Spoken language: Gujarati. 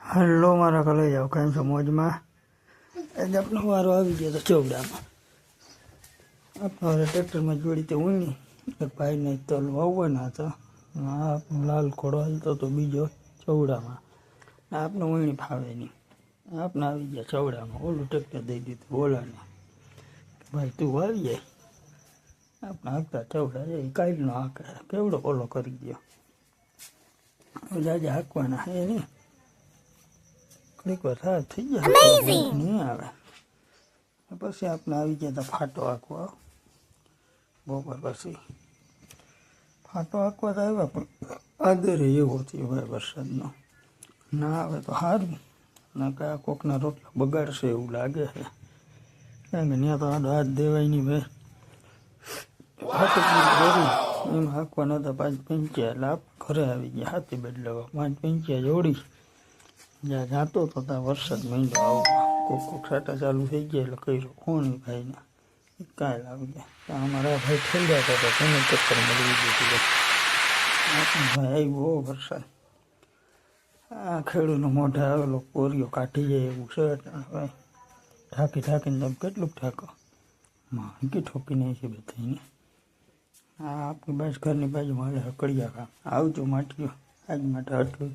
હલો મારા કલે જાઓ કેમ છો મોજમાં? આજે આપણો વારો આવી ગયો તો ચોવડામાં. આપણો ટ્રેક્ટરમાં જોડી તો ઊની એક ભાઈને તલ વાવવાના હતા. આ લાલ ઘોડો હાલતો તો બીજો ચોવડામાં. આપણે ઊણી ફાવે નહીં. આપણે આવી ગયા ચોવડામાં. ઓલું ટ્રેક્ટર દઈ દીધું બોલાને, ભાઈ તું આવી જાય. આપણે હાંકતા ચોવડા જાય કાઢનો હાંકે કેવડો ઓલો કરી ગયો. આજે હાંકવાના હે નહીં, ઘડીક વાર સાફ થઈ જાય નહીં આવે. પછી આપણે આવી ગયા હતા ફાટો હાંકવા. બપોર પછી ફાટો હાંકવા તો આવ્યા, પણ આદરે એવો થયો ભાઈ વરસાદનો. ના આવે તો સારું, ના કયા કોકના રોટલા બગાડશે એવું લાગે છે. કારણ કે ત્યાં તો આડો હાથ દેવાય નહીં ભાઈ. ફાટો દોરી એમ હાંકવાના હતા 5 પંચ્યા, એટલે આપ ઘરે આવી ગયા હાથી બદલાવા. 5 પંચ્યા જોડી જ્યાં જાતો તો ત્યાં વરસાદ મહિનો આવવા. કોક સાટા ચાલુ થઈ ગયા એટલે કર્યો કોણ ભાઈને કાંઈ આવી ગયા. અમારા ભાઈ ઠંડા હતા તો તેને ચક્કર મળી ગયું. ભાઈ આવ્યો વરસાદ. આ ખેડૂતનો મોઢા આવેલો કોરિયો કાઢી જાય એવું છે. ભાઈ ઠાકીને તમે કેટલું ઠાકો માંકી ઠોકી નહીં છે બધાને. આ આપણી બાજુ ઘરની બાજુમાં હકડિયા કામ. આવજો માટીઓ આજ માટે આટલું.